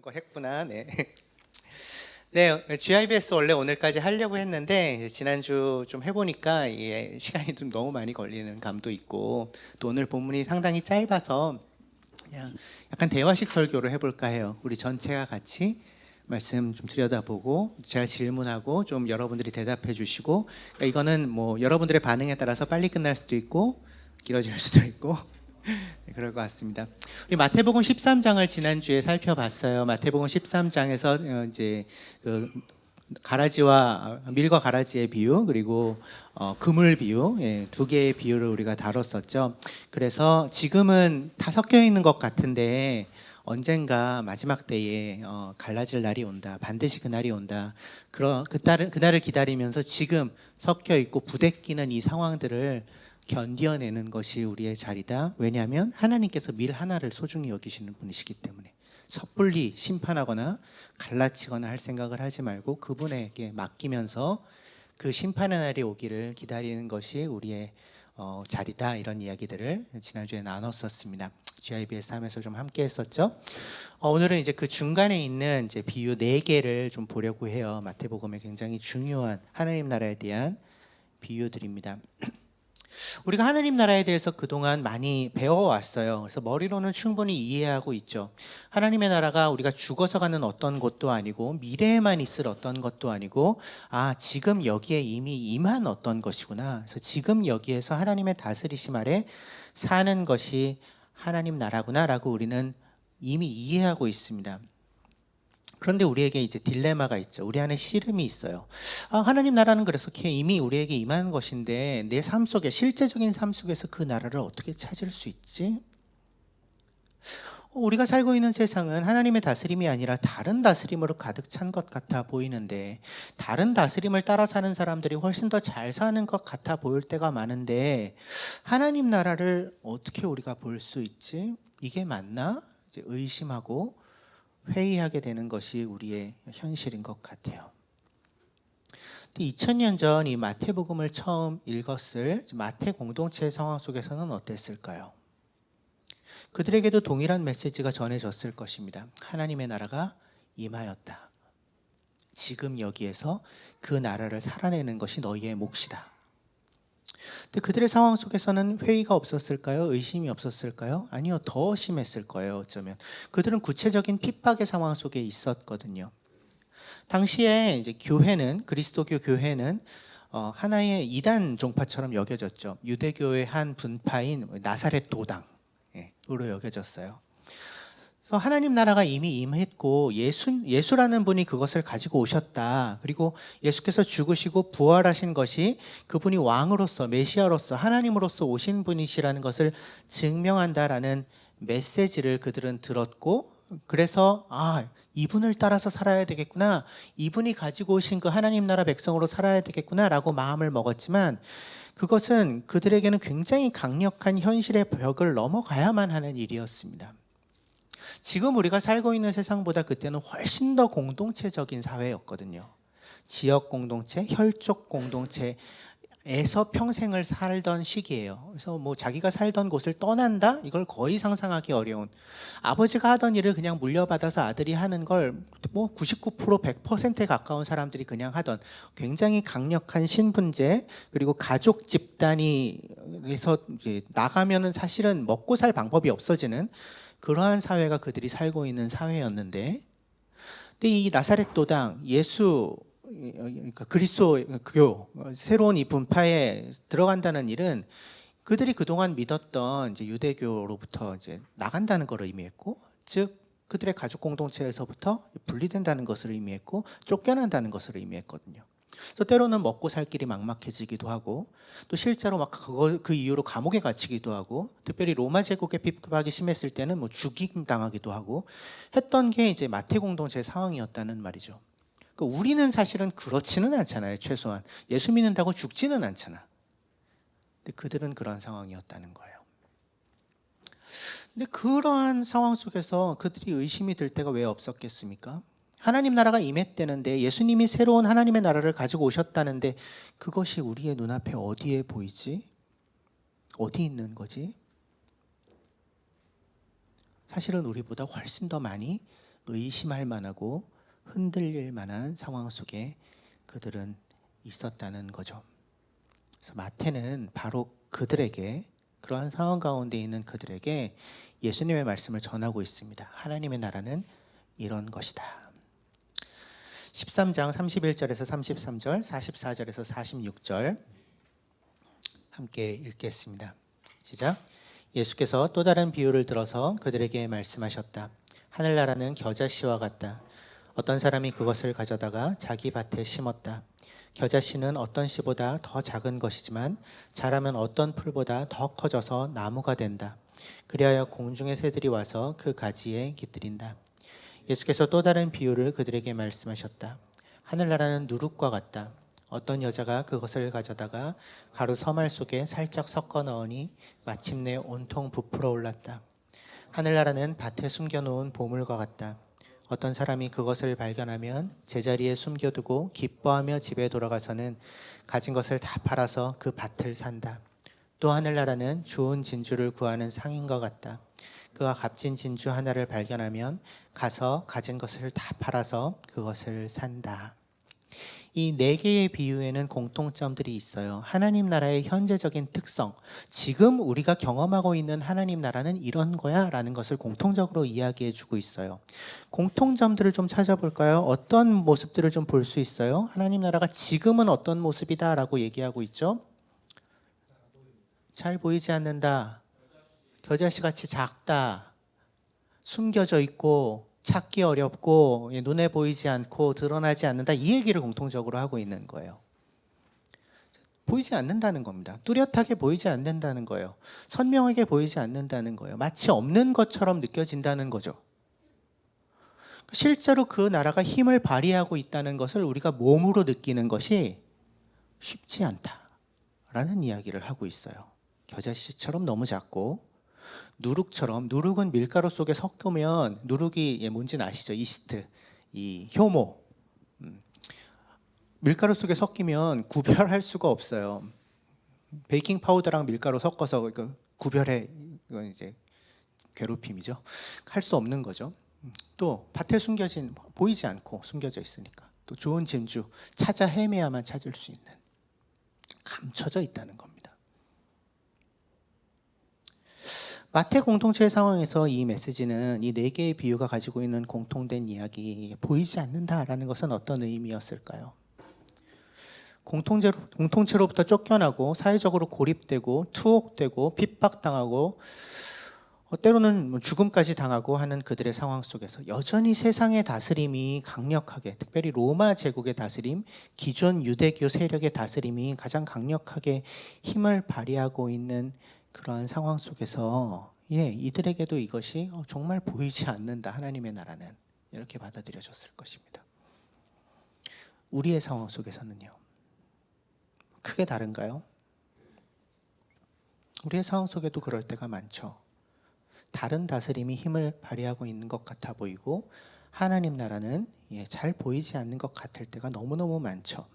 거 했구나. 네. 네, GIBS 원래 오늘까지 하려고 했는데 지난주 좀 해보니까 이게 시간이 좀 너무 많이 걸리는 감도 있고 또 오늘 본문이 상당히 짧아서 그냥 약간 대화식 설교를 해볼까 해요. 우리 전체가 같이 말씀 좀 들여다보고 제가 질문하고 좀 여러분들이 대답해 주시고, 그러니까 이거는 뭐 여러분들의 반응에 따라서 빨리 끝날 수도 있고 길어질 수도 있고 네, 그럴 것 같습니다. 우리 마태복음 13장을 지난주에 살펴봤어요. 마태복음 13장에서 이제 그 가라지와 밀과 가라지의 비유, 그리고 그물 비유, 두 개의 비유를 우리가 다뤘었죠. 그래서 지금은 다 섞여 있는 것 같은데 언젠가 마지막 때에 갈라질 날이 온다. 반드시 그 날이 온다. 그날을 기다리면서 지금 섞여 있고 부대끼는 이 상황들을 견뎌내는 것이 우리의 자리다. 왜냐하면 하나님께서 밀 하나를 소중히 여기시는 분이시기 때문에 섣불리 심판하거나 갈라치거나 할 생각을 하지 말고 그분에게 맡기면서 그 심판의 날이 오기를 기다리는 것이 우리의 자리다. 이런 이야기들을 지난주에 나눴었습니다. GIBS 하면서 좀 함께 했었죠. 오늘은 이제 그 중간에 있는 이제 비유 4개를 좀 보려고 해요. 마태복음에 굉장히 중요한 하나님 나라에 대한 비유들입니다. 우리가 하나님 나라에 대해서 그동안 많이 배워왔어요. 그래서 머리로는 충분히 이해하고 있죠. 하나님의 나라가 우리가 죽어서 가는 어떤 곳도 아니고 미래에만 있을 어떤 것도 아니고, 지금 여기에 이미 임한 어떤 것이구나. 그래서 지금 여기에서 하나님의 다스리심 아래 사는 것이 하나님 나라구나라고 우리는 이미 이해하고 있습니다. 그런데 우리에게 이제 딜레마가 있죠. 우리 안에 씨름이 있어요. 하나님 나라는 그래서 이미 우리에게 임한 것인데 내 삶 속에, 실제적인 삶 속에서 그 나라를 어떻게 찾을 수 있지? 우리가 살고 있는 세상은 하나님의 다스림이 아니라 다른 다스림으로 가득 찬 것 같아 보이는데, 다른 다스림을 따라 사는 사람들이 훨씬 더 잘 사는 것 같아 보일 때가 많은데, 하나님 나라를 어떻게 우리가 볼 수 있지? 이게 맞나? 이제 의심하고 회의하게 되는 것이 우리의 현실인 것 같아요. 2000년 전 이 마태복음을 처음 읽었을 마태 공동체의 상황 속에서는 어땠을까요? 그들에게도 동일한 메시지가 전해졌을 것입니다. 하나님의 나라가 임하였다. 지금 여기에서 그 나라를 살아내는 것이 너희의 몫이다. 근데 그들의 상황 속에서는 회의가 없었을까요? 의심이 없었을까요? 아니요, 더 심했을 거예요. 어쩌면 그들은 구체적인 핍박의 상황 속에 있었거든요. 당시에 이제 교회는, 그리스도교 교회는 하나의 이단 종파처럼 여겨졌죠. 유대교의 한 분파인 나사렛 도당으로 여겨졌어요. 그래서 하나님 나라가 이미 임했고 예수라는 분이 그것을 가지고 오셨다. 그리고 예수께서 죽으시고 부활하신 것이 그분이 왕으로서, 메시아로서, 하나님으로서 오신 분이시라는 것을 증명한다라는 메시지를 그들은 들었고, 그래서 이분을 따라서 살아야 되겠구나, 이분이 가지고 오신 그 하나님 나라 백성으로 살아야 되겠구나 라고 마음을 먹었지만, 그것은 그들에게는 굉장히 강력한 현실의 벽을 넘어가야만 하는 일이었습니다. 지금 우리가 살고 있는 세상보다 그때는 훨씬 더 공동체적인 사회였거든요. 지역 공동체, 혈족 공동체에서 평생을 살던 시기예요. 그래서 뭐 자기가 살던 곳을 떠난다? 이걸 거의 상상하기 어려운, 아버지가 하던 일을 그냥 물려받아서 아들이 하는 걸 뭐 99%, 100%에 가까운 사람들이 그냥 하던 굉장히 강력한 신분제, 그리고 가족 집단에서 이제 나가면은 사실은 먹고 살 방법이 없어지는 그러한 사회가 그들이 살고 있는 사회였는데, 근데 이 나사렛 도당, 예수, 그러니까 그리스도교, 새로운 이 분파에 들어간다는 일은 그들이 그동안 믿었던 이제 유대교로부터 이제 나간다는 것을 의미했고, 즉 그들의 가족 공동체에서부터 분리된다는 것을 의미했고, 쫓겨난다는 것을 의미했거든요. 그래서 때로는 먹고 살 길이 막막해지기도 하고, 또 실제로 막 그 이유로 감옥에 갇히기도 하고, 특별히 로마 제국의 핍박이 심했을 때는 뭐 죽임 당하기도 하고 했던 게 이제 마태 공동체의 상황이었다는 말이죠. 그러니까 우리는 사실은 그렇지는 않잖아요. 최소한 예수 믿는다고 죽지는 않잖아. 근데 그들은 그런 상황이었다는 거예요. 근데 그러한 상황 속에서 그들이 의심이 들 때가 왜 없었겠습니까? 하나님 나라가 임했다는데, 예수님이 새로운 하나님의 나라를 가지고 오셨다는데, 그것이 우리의 눈앞에 어디에 보이지? 어디 있는 거지? 사실은 우리보다 훨씬 더 많이 의심할 만하고 흔들릴 만한 상황 속에 그들은 있었다는 거죠. 그래서 마태는 바로 그들에게, 그러한 상황 가운데 있는 그들에게 예수님의 말씀을 전하고 있습니다. 하나님의 나라는 이런 것이다. 13장 31절에서 33절, 44절에서 46절 함께 읽겠습니다. 시작. 예수께서 또 다른 비유를 들어서 그들에게 말씀하셨다. 하늘나라는 겨자씨와 같다. 어떤 사람이 그것을 가져다가 자기 밭에 심었다. 겨자씨는 어떤 씨보다 더 작은 것이지만 자라면 어떤 풀보다 더 커져서 나무가 된다. 그리하여 공중의 새들이 와서 그 가지에 깃들인다. 예수께서 또 다른 비유를 그들에게 말씀하셨다. 하늘나라는 누룩과 같다. 어떤 여자가 그것을 가져다가 가루 서말 속에 살짝 섞어 넣으니 마침내 온통 부풀어 올랐다. 하늘나라는 밭에 숨겨놓은 보물과 같다. 어떤 사람이 그것을 발견하면 제자리에 숨겨두고 기뻐하며 집에 돌아가서는 가진 것을 다 팔아서 그 밭을 산다. 또 하늘나라는 좋은 진주를 구하는 상인과 같다. 그가 값진 진주 하나를 발견하면 가서 가진 것을 다 팔아서 그것을 산다. 이 네 개의 비유에는 공통점들이 있어요. 하나님 나라의 현재적인 특성, 지금 우리가 경험하고 있는 하나님 나라는 이런 거야 라는 것을 공통적으로 이야기해 주고 있어요. 공통점들을 좀 찾아볼까요? 어떤 모습들을 좀 볼 수 있어요? 하나님 나라가 지금은 어떤 모습이다 라고 얘기하고 있죠? 잘 보이지 않는다. 겨자씨 같이 작다. 숨겨져 있고 찾기 어렵고 눈에 보이지 않고 드러나지 않는다. 이 얘기를 공통적으로 하고 있는 거예요. 보이지 않는다는 겁니다. 뚜렷하게 보이지 않는다는 거예요. 선명하게 보이지 않는다는 거예요. 마치 없는 것처럼 느껴진다는 거죠. 실제로 그 나라가 힘을 발휘하고 있다는 것을 우리가 몸으로 느끼는 것이 쉽지 않다라는 이야기를 하고 있어요. 겨자씨처럼 너무 작고 누룩처럼, 누룩은 밀가루 속에 섞으면 누룩이 뭔지는 아시죠? 이스트, 이 효모. 밀가루 속에 섞이면 구별할 수가 없어요. 베이킹 파우더랑 밀가루 섞어서 구별해, 이건 이제 괴롭힘이죠. 할 수 없는 거죠. 또 밭에 숨겨진, 보이지 않고 숨겨져 있으니까 또 좋은 진주 찾아 헤매야만 찾을 수 있는, 감춰져 있다는 겁니다. 마태 공동체의 상황에서 이 메시지는 이 네 개의 비유가 가지고 있는 공통된 이야기, 보이지 않는다라는 것은 어떤 의미였을까요? 공동체로부터 쫓겨나고 사회적으로 고립되고 투옥되고 핍박당하고 때로는 죽음까지 당하고 하는 그들의 상황 속에서 여전히 세상의 다스림이 강력하게, 특별히 로마 제국의 다스림, 기존 유대교 세력의 다스림이 가장 강력하게 힘을 발휘하고 있는 그러한 상황 속에서 이들에게도 이것이 정말 보이지 않는다, 하나님의 나라는, 이렇게 받아들여졌을 것입니다. 우리의 상황 속에서는요, 크게 다른가요? 우리의 상황 속에도 그럴 때가 많죠. 다른 다스림이 힘을 발휘하고 있는 것 같아 보이고 하나님 나라는 잘 보이지 않는 것 같을 때가 너무너무 많죠.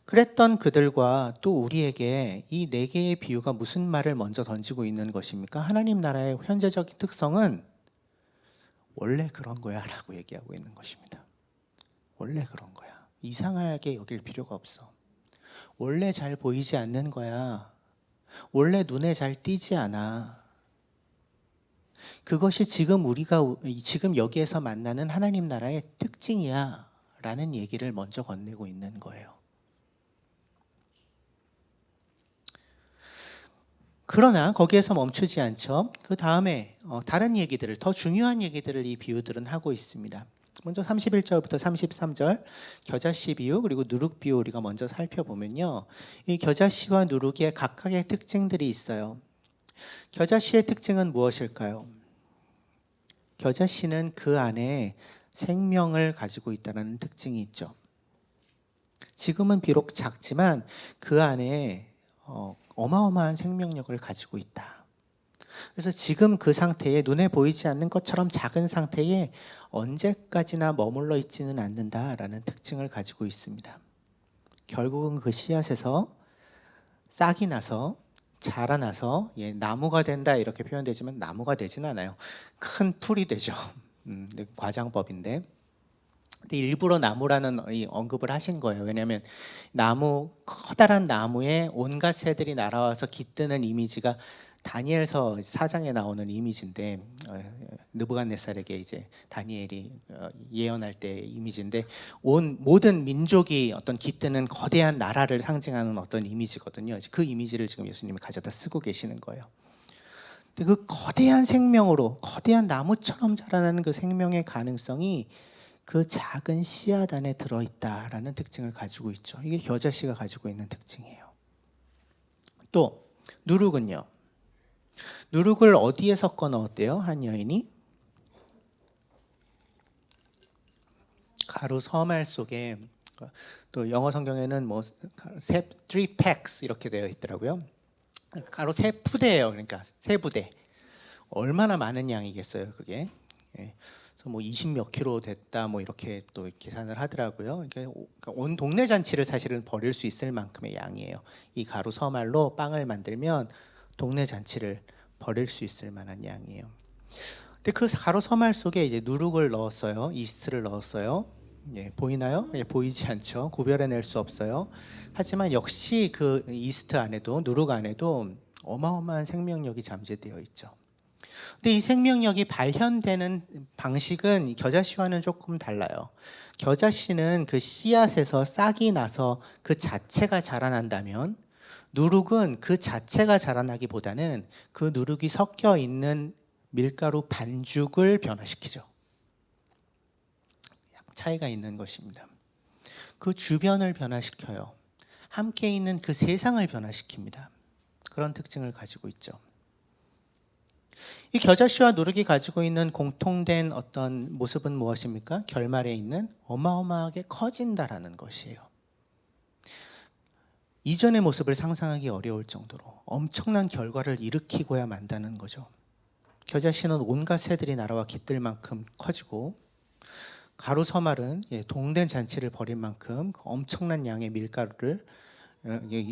그랬던 그들과 또 우리에게 이 네 개의 비유가 무슨 말을 먼저 던지고 있는 것입니까? 하나님 나라의 현재적 특성은 원래 그런 거야 라고 얘기하고 있는 것입니다. 원래 그런 거야. 이상하게 여길 필요가 없어. 원래 잘 보이지 않는 거야. 원래 눈에 잘 띄지 않아. 그것이 지금 우리가 지금 여기에서 만나는 하나님 나라의 특징이야 라는 얘기를 먼저 건네고 있는 거예요. 그러나 거기에서 멈추지 않죠. 그 다음에 다른 얘기들을, 더 중요한 얘기들을 이 비유들은 하고 있습니다. 먼저 31절부터 33절 겨자씨 비유 그리고 누룩 비유 우리가 먼저 살펴보면요, 이 겨자씨와 누룩의 각각의 특징들이 있어요. 겨자씨의 특징은 무엇일까요? 겨자씨는 그 안에 생명을 가지고 있다는 특징이 있죠. 지금은 비록 작지만 그 안에 어마어마한 생명력을 가지고 있다. 그래서 지금 그 상태에, 눈에 보이지 않는 것처럼 작은 상태에 언제까지나 머물러 있지는 않는다라는 특징을 가지고 있습니다. 결국은 그 씨앗에서 싹이 나서 자라나서 나무가 된다 이렇게 표현되지만 나무가 되진 않아요. 큰 풀이 되죠. 과장법인데. 근데 일부러 나무라는 이 언급을 하신 거예요. 왜냐하면 커다란 나무에 온갖 새들이 날아와서 깃드는 이미지가 다니엘서 4장에 나오는 이미지인데, 느부갓네살에게 이제 다니엘이 예언할 때 이미지인데, 모든 민족이 어떤 깃드는 거대한 나라를 상징하는 어떤 이미지거든요. 그 이미지를 지금 예수님이 가져다 쓰고 계시는 거예요. 근데 그 거대한 생명으로, 거대한 나무처럼 자라나는 그 생명의 가능성이 그 작은 씨앗 안에 들어있다라는 특징을 가지고 있죠. 이게 겨자씨가 가지고 있는 특징이에요. 또 누룩은요. 누룩을 어디에 섞어 넣었대요? 한 여인이 가루 서말 속에, 또 영어 성경에는 뭐 3 packs 이렇게 되어 있더라고요. 가루 3부대예요. 그러니까 3부대. 얼마나 많은 양이겠어요, 그게. 그래서 뭐 20몇 킬로 됐다 뭐 이렇게 또 계산을 하더라고요. 그러니까 온 동네 잔치를 사실은 벌일 수 있을 만큼의 양이에요. 이 가루 서말로 빵을 만들면 동네 잔치를 벌일 수 있을 만한 양이에요. 근데 그 가루 서말 속에 이제 누룩을 넣었어요. 이스트를 넣었어요. 보이나요? 보이지 않죠. 구별해낼 수 없어요. 하지만 역시 그 이스트 안에도, 누룩 안에도 어마어마한 생명력이 잠재되어 있죠. 근데 이 생명력이 발현되는 방식은 겨자씨와는 조금 달라요. 겨자씨는 그 씨앗에서 싹이 나서 그 자체가 자라난다면, 누룩은 그 자체가 자라나기보다는 그 누룩이 섞여 있는 밀가루 반죽을 변화시키죠. 차이가 있는 것입니다. 그 주변을 변화시켜요. 함께 있는 그 세상을 변화시킵니다. 그런 특징을 가지고 있죠. 이 겨자씨와 누룩이 가지고 있는 공통된 어떤 모습은 무엇입니까? 결말에 있는 어마어마하게 커진다라는 것이에요. 이전의 모습을 상상하기 어려울 정도로 엄청난 결과를 일으키고야 만다는 거죠. 겨자씨는 온갖 새들이 날아와 깃들 만큼 커지고, 가루 서말은 동된 잔치를 벌인 만큼 엄청난 양의 밀가루를,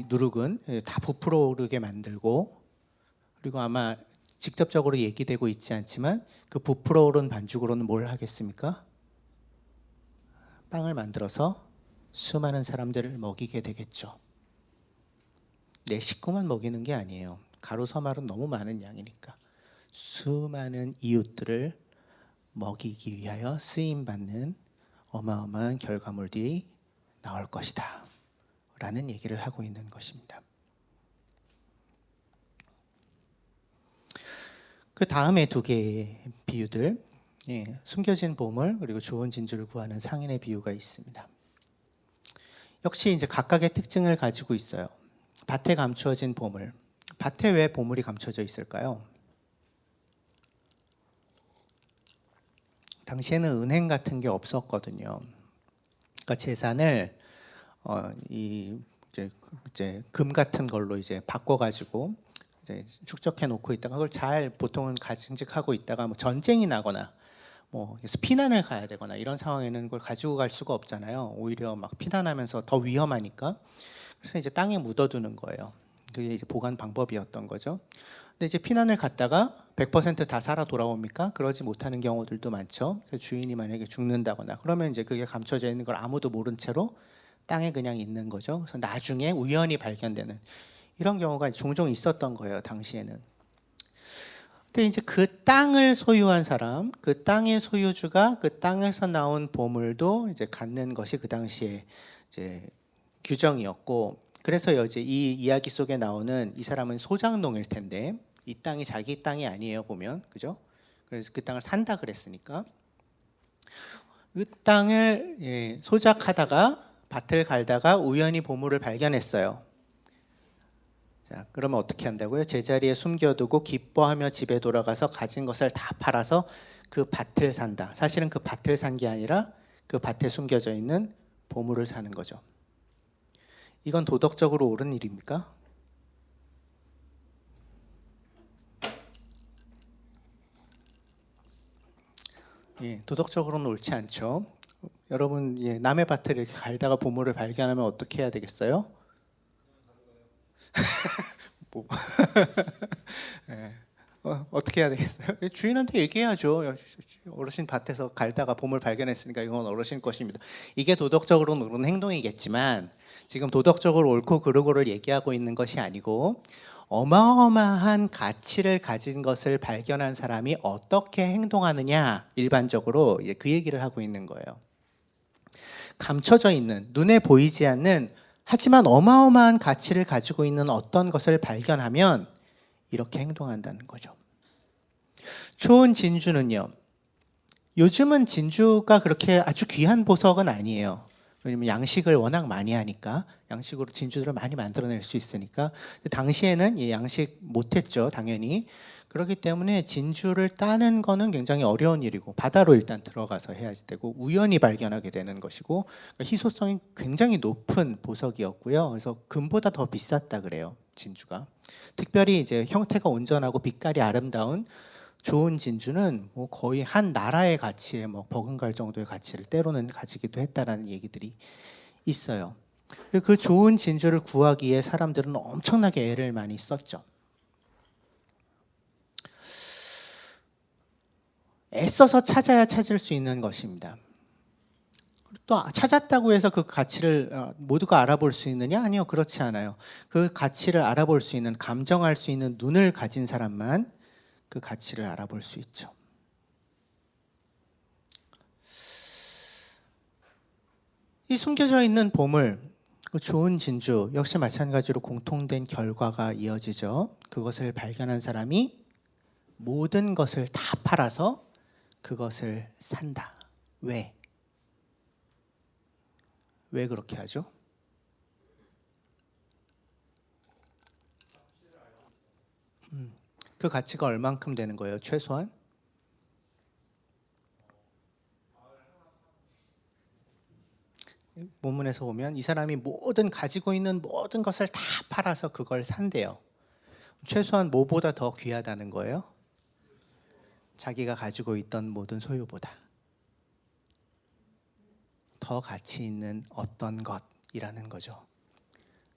누룩은 다 부풀어 오르게 만들고, 그리고 아마 직접적으로 얘기되고 있지 않지만 그 부풀어 오른 반죽으로는 뭘 하겠습니까? 빵을 만들어서 수많은 사람들을 먹이게 되겠죠. 내 식구만 먹이는 게 아니에요. 가루 서말은 너무 많은 양이니까 수많은 이웃들을 먹이기 위하여 쓰임받는 어마어마한 결과물들이 나올 것이다 라는 얘기를 하고 있는 것입니다. 그 다음에 두 개의 비유들, 숨겨진 보물 그리고 좋은 진주를 구하는 상인의 비유가 있습니다. 역시 이제 각각의 특징을 가지고 있어요. 밭에 감추어진 보물. 밭에 왜 보물이 감춰져 있을까요? 당시에는 은행 같은 게 없었거든요. 그러니까 재산을 이제 금 같은 걸로 이제 바꿔가지고 이제 축적해 놓고 있다가 그걸 잘 보통은 가증직하고 있다가 뭐 전쟁이 나거나 뭐 피난을 가야 되거나 이런 상황에는 그걸 가지고 갈 수가 없잖아요. 오히려 막 피난하면서 더 위험하니까. 그래서 이제 땅에 묻어두는 거예요. 그게 이제 보관 방법이었던 거죠. 근데 이제 피난을 갔다가 100% 다 살아 돌아옵니까? 그러지 못하는 경우들도 많죠. 주인이 만약에 죽는다거나 그러면 이제 그게 감춰져 있는 걸 아무도 모른 채로 땅에 그냥 있는 거죠. 그래서 나중에 우연히 발견되는 이런 경우가 종종 있었던 거예요, 당시에는. 근데 이제 그 땅을 소유한 사람, 그 땅의 소유주가 그 땅에서 나온 보물도 이제 갖는 것이 그 당시에 이제 규정이었고, 그래서 이제 이 이야기 속에 나오는 이 사람은 소장농일 텐데 이 땅이 자기 땅이 아니에요, 보면. 그죠? 그래서 그 땅을 산다 그랬으니까 그 땅을 소작하다가 밭을 갈다가 우연히 보물을 발견했어요. 자, 그러면 어떻게 한다고요? 제자리에 숨겨두고 기뻐하며 집에 돌아가서 가진 것을 다 팔아서 그 밭을 산다. 사실은 그 밭을 산 게 아니라 그 밭에 숨겨져 있는 보물을 사는 거죠. 이건 도덕적으로 옳은 일입니까? 도덕적으로는 옳지 않죠. 여러분, 남의 밭을 이렇게 갈다가 보물을 발견하면 어떻게 해야 되겠어요? 뭐. 어떻게 해야 되겠어요? 주인한테 얘기해야죠. 어르신 밭에서 갈다가 보물 발견했으니까 이건 어르신 것입니다. 이게 도덕적으로는 옳은 행동이겠지만 지금 도덕적으로 옳고 그르고를 얘기하고 있는 것이 아니고 어마어마한 가치를 가진 것을 발견한 사람이 어떻게 행동하느냐, 일반적으로 그 얘기를 하고 있는 거예요. 감춰져 있는, 눈에 보이지 않는, 하지만 어마어마한 가치를 가지고 있는 어떤 것을 발견하면 이렇게 행동한다는 거죠. 좋은 진주는요, 요즘은 진주가 그렇게 아주 귀한 보석은 아니에요. 왜냐면 양식을 워낙 많이 하니까, 양식으로 진주들을 많이 만들어낼 수 있으니까. 당시에는 양식 못했죠, 당연히. 그렇기 때문에 진주를 따는 거는 굉장히 어려운 일이고, 바다로 일단 들어가서 해야 되고, 우연히 발견하게 되는 것이고, 희소성이 굉장히 높은 보석이었고요. 그래서 금보다 더 비쌌다 그래요, 진주가. 특별히 이제 형태가 온전하고 빛깔이 아름다운 좋은 진주는 뭐 거의 한 나라의 가치에 뭐 버금갈 정도의 가치를 때로는 가지기도 했다라는 얘기들이 있어요. 그 좋은 진주를 구하기 위해 사람들은 엄청나게 애를 많이 썼죠. 애써서 찾아야 찾을 수 있는 것입니다. 또 찾았다고 해서 그 가치를 모두가 알아볼 수 있느냐? 아니요, 그렇지 않아요. 그 가치를 알아볼 수 있는, 감정할 수 있는 눈을 가진 사람만 그 가치를 알아볼 수 있죠. 이 숨겨져 있는 보물, 그 좋은 진주 역시 마찬가지로 공통된 결과가 이어지죠. 그것을 발견한 사람이 모든 것을 다 팔아서 그것을 산다. 왜? 왜 그렇게 하죠? 그 가치가 얼만큼 되는 거예요, 최소한? 본문에서 보면 이 사람이 가지고 있는 모든 것을 다 팔아서 그걸 산대요. 최소한 뭐보다 더 귀하다는 거예요? 자기가 가지고 있던 모든 소유보다 더 가치 있는 어떤 것이라는 거죠.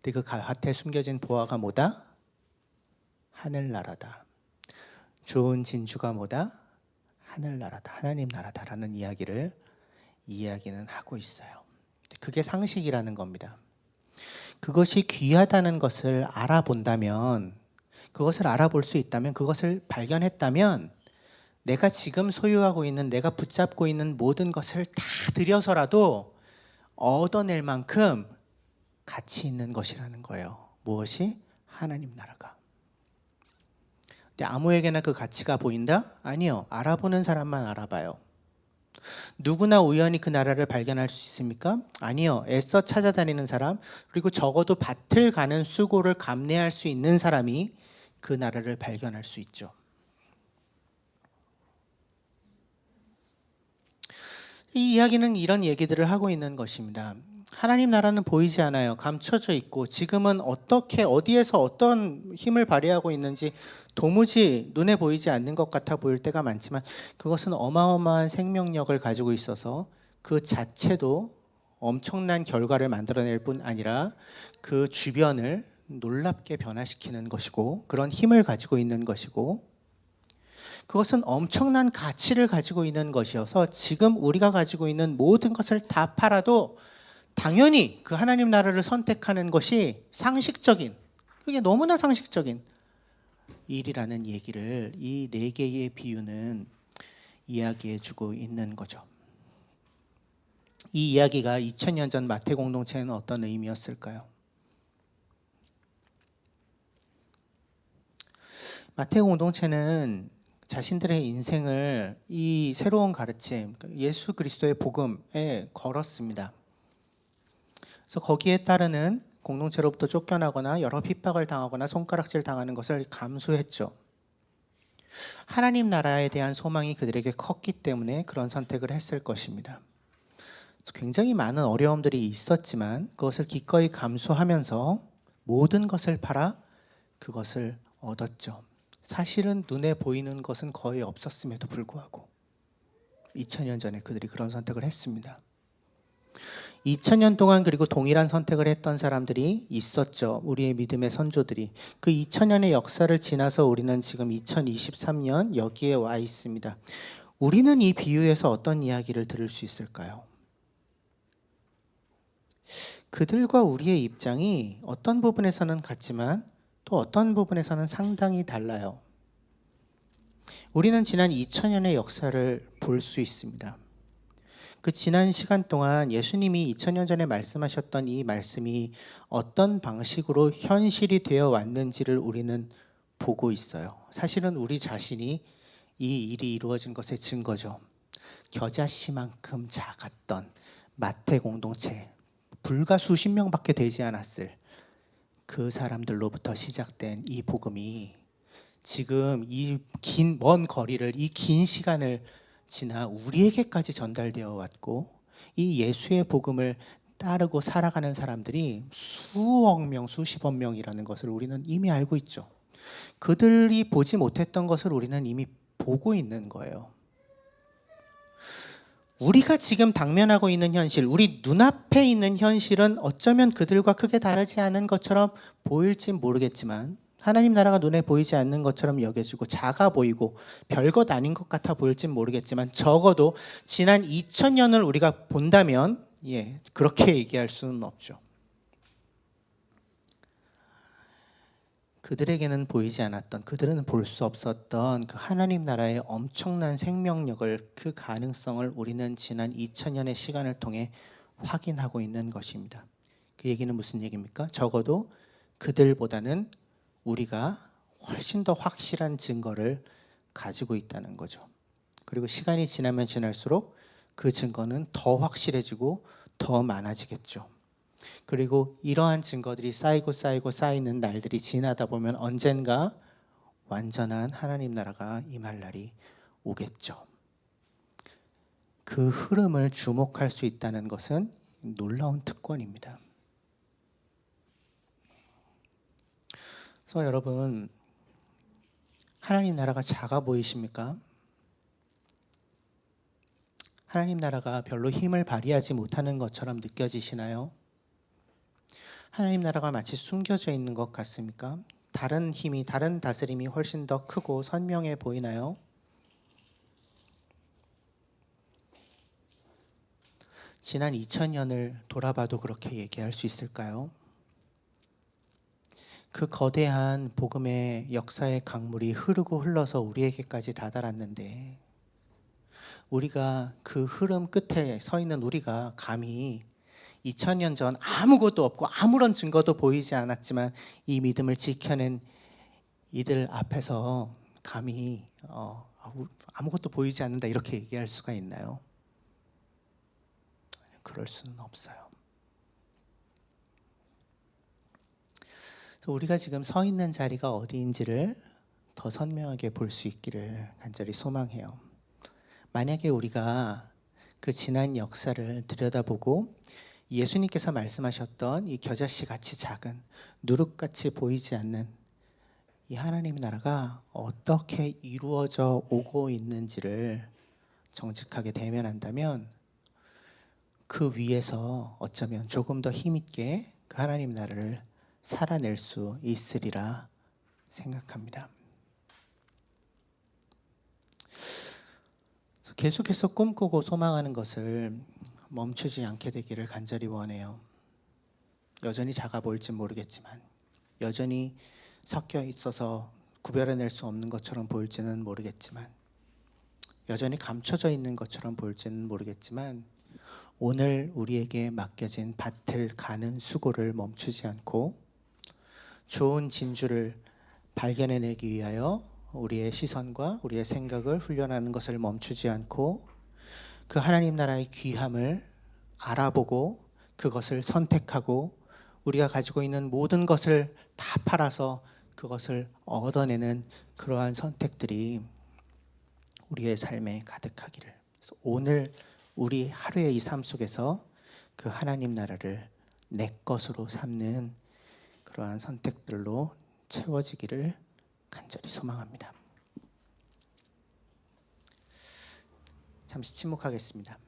근데 그 밭에 숨겨진 보화가 뭐다? 하늘나라다. 좋은 진주가 뭐다? 하늘나라다. 하나님 나라다라는 이야기는 하고 있어요. 그게 상식이라는 겁니다. 그것이 귀하다는 것을 알아본다면, 그것을 알아볼 수 있다면, 그것을 발견했다면 내가 지금 소유하고 있는, 내가 붙잡고 있는 모든 것을 다 들여서라도 얻어낼 만큼 가치 있는 것이라는 거예요. 무엇이? 하나님 나라가. 근데 아무에게나 그 가치가 보인다? 아니요. 알아보는 사람만 알아봐요. 누구나 우연히 그 나라를 발견할 수 있습니까? 아니요. 애써 찾아다니는 사람, 그리고 적어도 밭을 가는 수고를 감내할 수 있는 사람이 그 나라를 발견할 수 있죠. 이 이야기는 이런 얘기들을 하고 있는 것입니다. 하나님 나라는 보이지 않아요. 감춰져 있고 지금은 어떻게 어디에서 어떤 힘을 발휘하고 있는지 도무지 눈에 보이지 않는 것 같아 보일 때가 많지만 그것은 어마어마한 생명력을 가지고 있어서 그 자체도 엄청난 결과를 만들어낼 뿐 아니라 그 주변을 놀랍게 변화시키는 것이고 그런 힘을 가지고 있는 것이고 그것은 엄청난 가치를 가지고 있는 것이어서 지금 우리가 가지고 있는 모든 것을 다 팔아도 당연히 그 하나님 나라를 선택하는 것이 상식적인, 그게 너무나 상식적인 일이라는 얘기를 이 네 개의 비유는 이야기해 주고 있는 거죠. 이 이야기가 2000년 전 마태 공동체에는 어떤 의미였을까요? 마태 공동체는 자신들의 인생을 이 새로운 가르침, 예수 그리스도의 복음에 걸었습니다. 그래서 거기에 따르는 공동체로부터 쫓겨나거나 여러 핍박을 당하거나 손가락질 당하는 것을 감수했죠. 하나님 나라에 대한 소망이 그들에게 컸기 때문에 그런 선택을 했을 것입니다. 굉장히 많은 어려움들이 있었지만 그것을 기꺼이 감수하면서 모든 것을 팔아 그것을 얻었죠. 사실은 눈에 보이는 것은 거의 없었음에도 불구하고 2000년 전에 그들이 그런 선택을 했습니다. 2000년 동안 그리고 동일한 선택을 했던 사람들이 있었죠. 우리의 믿음의 선조들이. 그 2000년의 역사를 지나서 우리는 지금 2023년 여기에 와 있습니다. 우리는 이 비유에서 어떤 이야기를 들을 수 있을까요? 그들과 우리의 입장이 어떤 부분에서는 같지만 또 어떤 부분에서는 상당히 달라요. 우리는 지난 2000년의 역사를 볼 수 있습니다. 그 지난 시간 동안 예수님이 2000년 전에 말씀하셨던 이 말씀이 어떤 방식으로 현실이 되어 왔는지를 우리는 보고 있어요. 사실은 우리 자신이 이 일이 이루어진 것의 증거죠. 겨자씨만큼 작았던 마태 공동체, 불과 수십 명밖에 되지 않았을 그 사람들로부터 시작된 이 복음이 지금 이 긴 먼 거리를, 이 긴 시간을 지나 우리에게까지 전달되어 왔고, 이 예수의 복음을 따르고 살아가는 사람들이 수억 명, 수십억 명이라는 것을 우리는 이미 알고 있죠. 그들이 보지 못했던 것을 우리는 이미 보고 있는 거예요. 우리가 지금 당면하고 있는 현실, 우리 눈앞에 있는 현실은 어쩌면 그들과 크게 다르지 않은 것처럼 보일진 모르겠지만, 하나님 나라가 눈에 보이지 않는 것처럼 여겨지고 작아 보이고 별것 아닌 것 같아 보일진 모르겠지만, 적어도 지난 2000년을 우리가 본다면 그렇게 얘기할 수는 없죠. 그들에게는 보이지 않았던, 그들은 볼 수 없었던 그 하나님 나라의 엄청난 생명력을, 그 가능성을 우리는 지난 2000년의 시간을 통해 확인하고 있는 것입니다. 그 얘기는 무슨 얘기입니까? 적어도 그들보다는 우리가 훨씬 더 확실한 증거를 가지고 있다는 거죠. 그리고 시간이 지나면 지날수록 그 증거는 더 확실해지고 더 많아지겠죠. 그리고 이러한 증거들이 쌓이고 쌓이는 날들이 지나다 보면 언젠가 완전한 하나님 나라가 임할 날이 오겠죠. 그 흐름을 주목할 수 있다는 것은 놀라운 특권입니다. 그래서 여러분, 하나님 나라가 작아 보이십니까? 하나님 나라가 별로 힘을 발휘하지 못하는 것처럼 느껴지시나요? 하나님 나라가 마치 숨겨져 있는 것 같습니까? 다른 힘이, 다른 다스림이 훨씬 더 크고 선명해 보이나요? 지난 2000년을 돌아봐도 그렇게 얘기할 수 있을까요? 그 거대한 복음의 역사의 강물이 흐르고 흘러서 우리에게까지 다다랐는데, 우리가 그 흐름 끝에 서 있는 우리가 감히 2000년 전 아무것도 없고 아무런 증거도 보이지 않았지만 이 믿음을 지켜낸 이들 앞에서 감히 아무것도 보이지 않는다 이렇게 얘기할 수가 있나요? 그럴 수는 없어요. 그래서 우리가 지금 서 있는 자리가 어디인지를 더 선명하게 볼 수 있기를 간절히 소망해요. 만약에 우리가 그 지난 역사를 들여다보고 예수님께서 말씀하셨던 이 겨자씨 같이 작은, 누룩같이 보이지 않는 이 하나님의 나라가 어떻게 이루어져 오고 있는지를 정직하게 대면한다면, 그 위에서 어쩌면 조금 더 힘있게 그 하나님 나라를 살아낼 수 있으리라 생각합니다. 계속해서 꿈꾸고 소망하는 것을 멈추지 않게 되기를 간절히 원해요. 여전히 작아 보일지 모르겠지만, 여전히 섞여 있어서 구별해낼 수 없는 것처럼 보일지는 모르겠지만, 여전히 감춰져 있는 것처럼 보일지는 모르겠지만, 오늘 우리에게 맡겨진 밭을 가는 수고를 멈추지 않고 좋은 진주를 발견해내기 위하여 우리의 시선과 우리의 생각을 훈련하는 것을 멈추지 않고, 그 하나님 나라의 귀함을 알아보고 그것을 선택하고 우리가 가지고 있는 모든 것을 다 팔아서 그것을 얻어내는 그러한 선택들이 우리의 삶에 가득하기를. 그래서 오늘 우리 하루의 이 삶 속에서 그 하나님 나라를 내 것으로 삼는 그러한 선택들로 채워지기를 간절히 소망합니다. 잠시 침묵하겠습니다.